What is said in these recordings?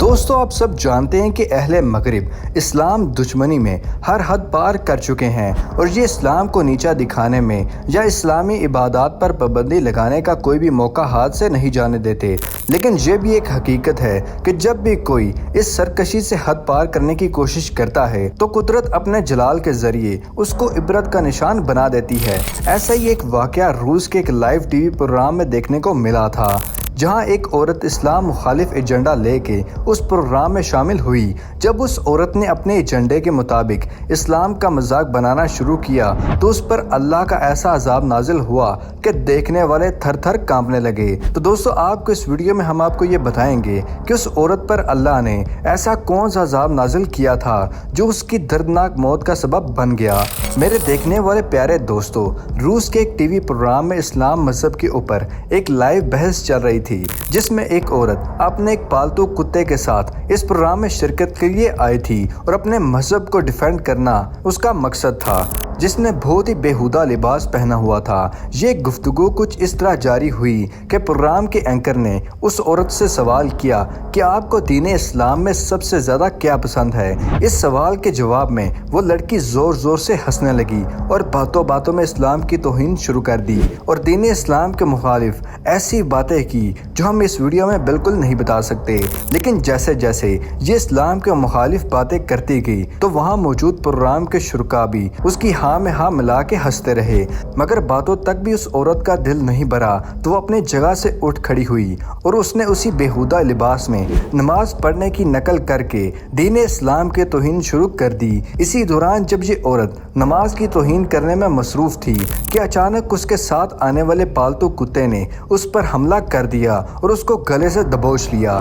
دوستو آپ سب جانتے ہیں کہ اہل مغرب اسلام دشمنی میں ہر حد پار کر چکے ہیں اور یہ اسلام کو نیچا دکھانے میں یا اسلامی عبادات پر پابندی لگانے کا کوئی بھی موقع ہاتھ سے نہیں جانے دیتے۔ لیکن یہ بھی ایک حقیقت ہے کہ جب بھی کوئی اس سرکشی سے حد پار کرنے کی کوشش کرتا ہے تو قدرت اپنے جلال کے ذریعے اس کو عبرت کا نشان بنا دیتی ہے۔ ایسا ہی ایک واقعہ روس کے ایک لائیو ٹی وی پروگرام میں دیکھنے کو ملا تھا، جہاں ایک عورت اسلام مخالف ایجنڈا لے کے اس پروگرام میں شامل ہوئی۔ جب اس عورت نے اپنے ایجنڈے کے مطابق اسلام کا مذاق بنانا شروع کیا تو اس پر اللہ کا ایسا عذاب نازل ہوا کہ دیکھنے والے تھر تھر کانپنے لگے۔ تو دوستو آپ کو اس ویڈیو میں ہم آپ کو یہ بتائیں گے کہ اس عورت پر اللہ نے ایسا کون سا عذاب نازل کیا تھا جو اس کی دردناک موت کا سبب بن گیا۔ میرے دیکھنے والے پیارے دوستو، روس کے ایک ٹی وی پروگرام میں اسلام مذہب کے اوپر ایک لائیو بحث چل رہی تھی، جس میں ایک عورت اپنے ایک پالتو کتے کے ساتھ اس پروگرام میں شرکت کے لیے آئی تھی اور اپنے مذہب کو ڈیفینڈ کرنا اس کا مقصد تھا، جس نے بہت ہی بےہودہ لباس پہنا ہوا تھا۔ یہ گفتگو کچھ اس طرح جاری ہوئی کہ پروگرام کے اینکر نے اس عورت سے سوال کیا کہ آپ کو دین اسلام میں سب سے زیادہ کیا پسند ہے۔ اس سوال کے جواب میں وہ لڑکی زور زور سے ہنسنے لگی اور باتوں باتوں میں اسلام کی توہین شروع کر دی اور دین اسلام کے مخالف ایسی باتیں کی جو ہم اس ویڈیو میں بالکل نہیں بتا سکتے۔ لیکن جیسے جیسے یہ اسلام کے مخالف باتیں کرتی گئی تو وہاں موجود پروگرام کے شرکاء بھی اس کی ہاں میں ہاں ملا کے ہنستے رہے، مگر باتوں تک بھی اس عورت کا دل نہیں بھرا تو وہ اپنی جگہ سے اٹھ کھڑی ہوئی اور اس نے اسی بےہودہ لباس میں نماز پڑھنے کی نقل کر کے دین اسلام کے توہین شروع کر دی۔ اسی دوران جب یہ عورت نماز کی توہین کرنے میں مصروف تھی کہ اچانک اس کے ساتھ آنے والے پالتو کتے نے اس پر حملہ کر دیا اور اس کو گلے سے دبوچ لیا۔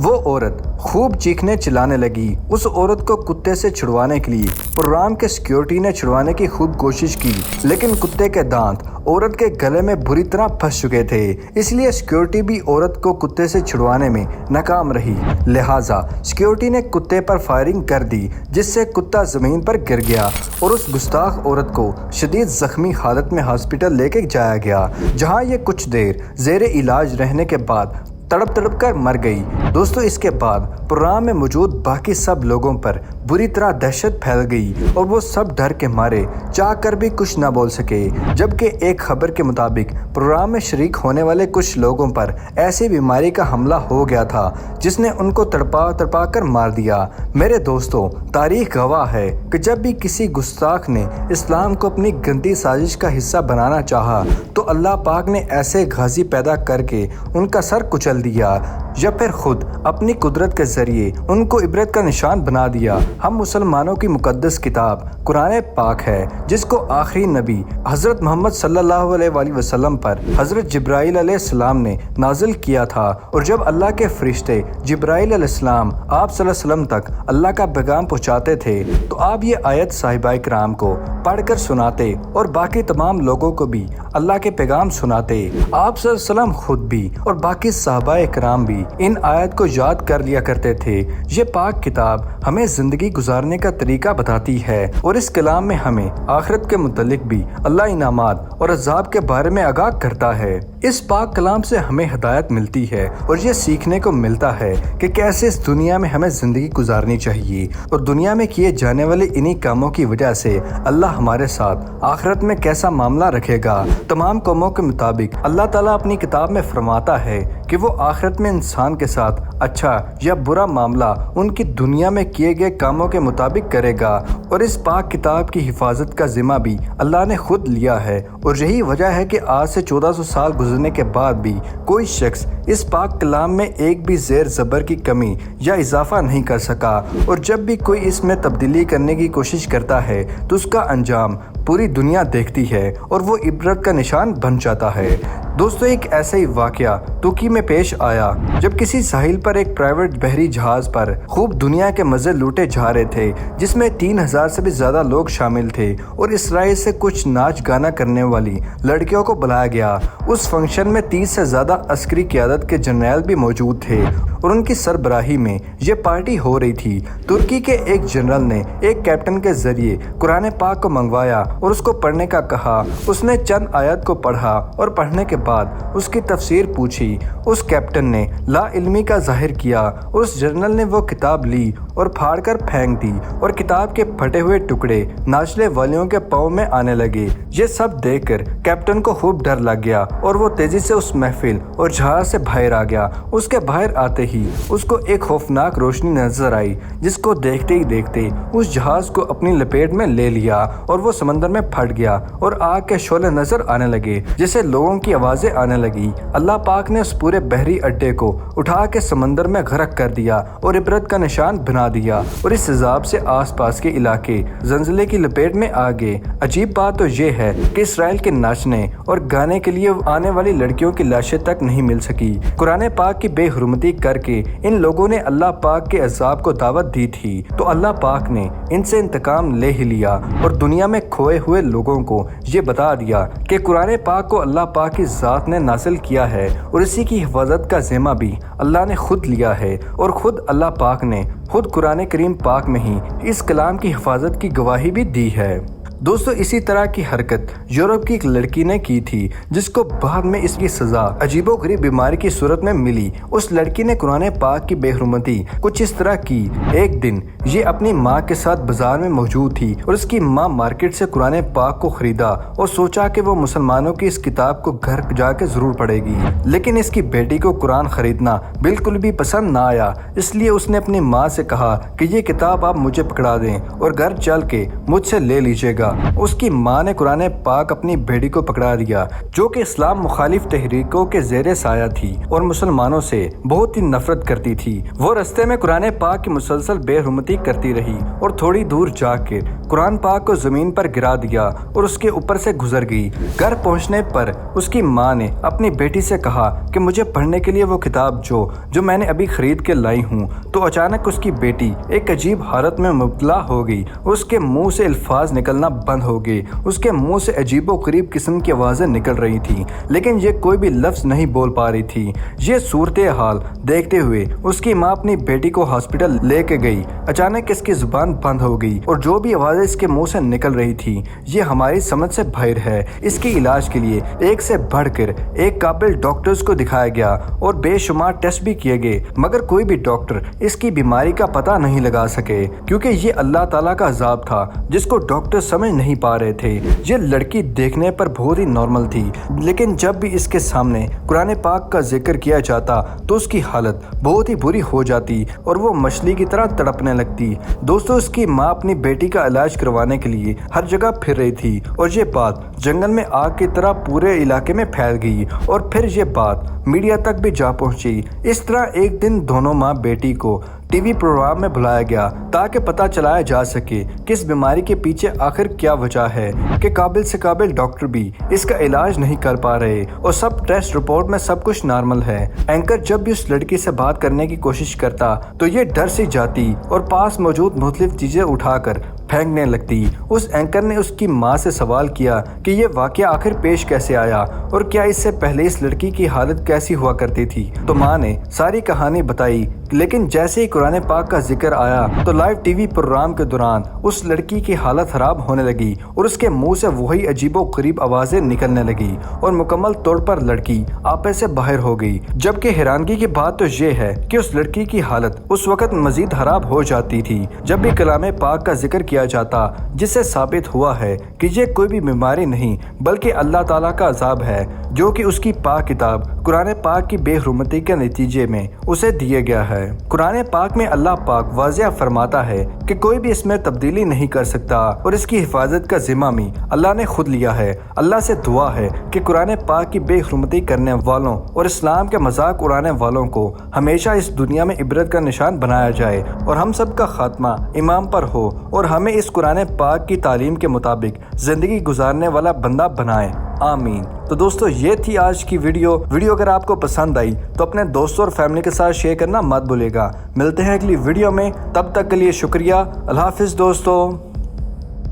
وہ عورت خوب چیخنے چلانے لگی۔ اس عورت کو کتے سے چھڑوانے کے لیے پروگرام کے سیکیورٹی نے چھڑوانے کی خوب کوشش کی، لیکن کتے کے دانت عورت کے گلے میں بری طرح پھنس چکے تھے، اس لیے سیکیورٹی بھی عورت کو کتے سے چھڑوانے میں ناکام رہی۔ لہٰذا سیکیورٹی نے کتے پر فائرنگ کر دی، جس سے کتا زمین پر گر گیا اور اس گستاخ عورت کو شدید زخمی حالت میں ہاسپٹل لے کے جایا گیا، جہاں یہ کچھ دیر زیر علاج رہنے کے بعد تڑپ تڑپ کر مر گئی۔ دوستو اس کے بعد پروگرام میں موجود باقی سب لوگوں پر بری طرح دہشت پھیل گئی اور وہ سب ڈر کے مارے چاہ کر بھی کچھ نہ بول سکے، جبکہ ایک خبر کے مطابق پروگرام میں شریک ہونے والے کچھ لوگوں پر ایسی بیماری کا حملہ ہو گیا تھا جس نے ان کو تڑپا تڑپا کر مار دیا۔ میرے دوستو تاریخ گواہ ہے کہ جب بھی کسی گستاخ نے اسلام کو اپنی گندی سازش کا حصہ بنانا چاہا تو اللہ پاک نے ایسے غازی پیدا کر کے ان کا سر کچل دیا یا پھر خود اپنی قدرت کے ذریعے ان کو عبرت کا نشان بنا دیا۔ ہم مسلمانوں کی مقدس کتاب قرآن پاک ہے، جس کو آخری نبی حضرت محمد صلی اللہ علیہ وآلہ وسلم پر حضرت جبرائیل علیہ السلام نے نازل کیا تھا، اور جب اللہ کے فرشتے جبرائیل علیہ السلام آپ صلی اللہ علیہ وسلم تک اللہ کا پیغام پہنچاتے تھے تو آپ یہ آیت صحابہ کرام کو پڑھ کر سناتے اور باقی تمام لوگوں کو بھی اللہ کے پیغام سناتے۔ آپ صلی اللہ علیہ وسلم خود بھی اور باقی صحابہ کرام بھی ان آیت کو یاد کر لیا کرتے تھے۔ یہ پاک کتاب ہمیں زندگی گزارنے کا طریقہ بتاتی ہے اور اس کلام میں ہمیں آخرت کے متعلق بھی اللہ انعامات اور عذاب کے بارے میں آگاہ کرتا ہے۔ اس پاک کلام سے ہمیں ہدایت ملتی ہے اور یہ سیکھنے کو ملتا ہے کہ کیسے اس دنیا میں ہمیں زندگی گزارنی چاہیے اور دنیا میں کیے جانے والے انہی کاموں کی وجہ سے اللہ ہمارے ساتھ آخرت میں کیسا معاملہ رکھے گا۔ تمام قوموں کے مطابق اللہ تعالیٰ اپنی کتاب میں فرماتا ہے کہ وہ آخرت میں انسان کے ساتھ اچھا یا برا معاملہ ان کی دنیا میں کیے گئے کاموں کے مطابق کرے گا، اور اس پاک کتاب کی حفاظت کا ذمہ بھی اللہ نے خود لیا ہے۔ اور یہی وجہ ہے کہ آج سے 1400 سال گزرنے کے بعد بھی کوئی شخص اس پاک کلام میں ایک بھی زیر زبر کی کمی یا اضافہ نہیں کر سکا، اور جب بھی کوئی اس میں تبدیلی کرنے کی کوشش کرتا ہے تو اس کا انجام پوری دنیا دیکھتی ہے اور وہ عبرت کا نشان بن جاتا ہے۔ دوستو ایک ایسا ہی واقعہ ترکی میں پیش آیا جب کسی ساحل پر ایک پرائیویٹ بحری جہاز پر خوب دنیا کے مزے لوٹے جا رہے تھے، جس میں 3000 سے بھی زیادہ لوگ شامل تھے اور اسرائیل سے کچھ ناچ گانا کرنے والی لڑکیوں کو بلایا گیا۔ اس فنکشن میں 30 سے زیادہ عسکری قیادت کے جرنیل بھی موجود تھے اور ان کی سربراہی میں یہ پارٹی ہو رہی تھی۔ ترکی کے ایک جنرل نے ایک کیپٹن کے ذریعے قرآن پاک کو منگوایا اور اس کو پڑھنے کا کہا۔ اس نے چند آیت کو پڑھا اور پڑھنے کے بعد اس کی تفسیر پوچھی۔ اس کیپٹن نے لا علمی کا ظاہر کیا۔ اس جنرل نے وہ کتاب لی اور پھاڑ کر پھینک دی اور کتاب کے پھٹے ہوئے ٹکڑے ناچنے والیوں کے پاؤں میں آنے لگے۔ یہ سب دیکھ کر کیپٹن کو خوب ڈر لگ گیا اور وہ تیزی سے اس محفل اور جہاز سے باہر آ گیا۔ اس کے باہر آتے ہی اس کو ایک خوفناک روشنی نظر آئی جس کو دیکھتے ہی دیکھتے اس جہاز کو اپنی لپیٹ میں لے لیا اور وہ سمندر میں پھٹ گیا اور آگ کے شعلے نظر آنے لگے جسے لوگوں کی آوازیں آنے لگی۔ اللہ پاک نے اس پورے بحری اڈے کو اٹھا کے سمندر میں غرق کر دیا اور عبرت کا نشان بنا دیا اور اس عذاب سے آس پاس کے علاقے زلزلے کی لپیٹ میں آ گئے۔ عجیب بات تو یہ ہے کہ اسرائیل کے ناچنے اور گانے کے لیے آنے والی لڑکیوں کی لاشیں تک نہیں مل سکی۔ قرآن پاک کی بے حرمتی کر کے ان لوگوں نے اللہ پاک کے عذاب کو دعوت دی تھی تو اللہ پاک نے ان سے انتقام لے ہی لیا اور دنیا میں کھوئے ہوئے لوگوں کو یہ بتا دیا کہ قرآن پاک کو اللہ پاک کی ذات نے نازل کیا ہے اور اسی کی حفاظت کا ذمہ بھی اللہ نے خود لیا ہے اور خود اللہ پاک نے خود قرآن کریم پاک میں ہی اس کلام کی حفاظت کی گواہی بھی دی ہے۔ دوستو اسی طرح کی حرکت یورپ کی ایک لڑکی نے کی تھی جس کو بعد میں اس کی سزا عجیب و غریب بیماری کی صورت میں ملی۔ اس لڑکی نے قرآن پاک کی بے حرمتی کچھ اس طرح کی۔ ایک دن یہ اپنی ماں کے ساتھ بازار میں موجود تھی اور اس کی ماں مارکیٹ سے قرآن پاک کو خریدا اور سوچا کہ وہ مسلمانوں کی اس کتاب کو گھر جا کے ضرور پڑھے گی، لیکن اس کی بیٹی کو قرآن خریدنا بالکل بھی پسند نہ آیا۔ اس لیے اس نے اپنی ماں سے کہا کہ یہ کتاب آپ مجھے پکڑا دیں اور گھر چل کے مجھ سے لے لیجیے گا۔ اس کی ماں نے قرآن پاک اپنی بیٹی کو پکڑا دیا جو کہ اسلام مخالف تحریکوں کے زیر سایہ تھی اور مسلمانوں سے بہت ہی نفرت کرتی تھی۔ وہ رستے میں قرآن پاک کی مسلسل بے حرمتی کرتی رہی اور تھوڑی دور جا کر قرآن پاک کو زمین پر گرا دیا اور اس کے اوپر سے گزر گئی۔ گھر پہنچنے پر اس کی ماں نے اپنی بیٹی سے کہا کہ مجھے پڑھنے کے لیے وہ کتاب جو میں نے ابھی خرید کے لائی ہوں، تو اچانک اس کی بیٹی ایک عجیب حالت میں مبتلا ہو گئی۔ اس کے منہ سے الفاظ نکلنا بند ہو گئے، اس کے منہ سے عجیب و غریب قسم کی آوازیں نکل رہی تھیں لیکن یہ کوئی بھی لفظ نہیں بول پا رہی تھی۔ یہ صورتحال دیکھتے ہوئے اس کی ماں اپنی بیٹی کو ہاسپٹل لے کے گئی۔ اچانک اس کی زبان بند ہو گئی اور جو بھی آوازیں اس کے منہ سے نکل رہی تھی یہ ہماری سمجھ سے باہر ہے۔ اس کے علاج کے لیے ایک سے بڑھ کر ایک قابل ڈاکٹرز کو دکھایا گیا اور بے شمار ٹیسٹ بھی کیے گئے مگر کوئی بھی ڈاکٹر اس کی بیماری کا پتہ نہیں لگا سکے کیونکہ یہ اللہ تعالیٰ کا عذاب تھا جس کو ڈاکٹر سمجھ نہیں پا رہے تھے۔ یہ لڑکی دیکھنے پر بہت ہی نارمل تھی لیکن جب بھی اس کے سامنے قرآن پاک کا ذکر کیا جاتا تو اس کی حالت بہت ہی بری ہو جاتی اور وہ مچھلی کی طرح تڑپنے لگتی۔ دوستو اس کی ماں اپنی بیٹی کا علاج کروانے کے لیے ہر جگہ پھر رہی تھی اور یہ بات جنگل میں آگ کی طرح پورے علاقے میں پھیل گئی اور پھر یہ بات میڈیا تک بھی جا پہنچی۔ اس طرح ایک دن دونوں ماں بیٹی کو ٹی وی پروگرام میں بلایا گیا تاکہ پتہ چلایا جا سکے کہ اس بیماری کے پیچھے آخر کیا وجہ ہے کہ قابل سے قابل ڈاکٹر بھی اس کا علاج نہیں کر پا رہے اور سب ٹیسٹ رپورٹ میں سب کچھ نارمل ہے۔ اینکر جب بھی اس لڑکی سے بات کرنے کی کوشش کرتا تو یہ ڈر سی جاتی اور پاس موجود مختلف چیزیں اٹھا کر پھینکنے لگتی۔ اس اینکر نے اس کی ماں سے سوال کیا کہ یہ واقعہ آخر پیش کیسے آیا اور کیا اس سے پہلے اس لڑکی کی حالت کیسی ہوا کرتی تھی، تو ماں نے ساری کہانی بتائی لیکن جیسے ہی قرآن پاک کا ذکر آیا تو لائیو ٹی وی پروگرام کے دوران اس لڑکی کی حالت خراب ہونے لگی اور اس کے منہ سے وہی عجیب و غریب آوازیں نکلنے لگی اور مکمل طور پر لڑکی آپے سے باہر ہو گئی۔ جبکہ حیرانگی کی بات تو یہ ہے کہ اس لڑکی کی حالت اس وقت مزید خراب ہو جاتی تھی جب بھی کلام پاک کا ذکر کیا جاتا جس سے ثابت ہوا ہے کہ یہ کوئی بھی بیماری نہیں بلکہ اللہ تعالیٰ کا عذاب ہے جو کہ اس کی پاک کتاب قرآن پاک کی بے حرمتی کے نتیجے میں اسے دیا گیا ہے۔ قرآن پاک میں اللہ پاک واضح فرماتا ہے کہ کوئی بھی اس میں تبدیلی نہیں کر سکتا اور اس کی حفاظت کا ذمہ بھی اللہ نے خود لیا ہے۔ اللہ سے دعا ہے کہ قرآن پاک کی بے حرمتی کرنے والوں اور اسلام کے مذاق اڑانے والوں کو ہمیشہ اس دنیا میں عبرت کا نشان بنایا جائے اور ہم سب کا خاتمہ ایمان پر ہو اور ہمیں اس قرآن پاک کی تعلیم کے مطابق زندگی گزارنے والا بندہ بنائے، آمین۔ تو دوستو یہ تھی آج کی ویڈیو اگر آپ کو پسند آئی تو اپنے دوستوں اور فیملی کے ساتھ شیئر کرنا مت بھولیے گا۔ ملتے ہیں اگلی ویڈیو میں، تب تک کے لیے شکریہ، اللہ حافظ دوستو۔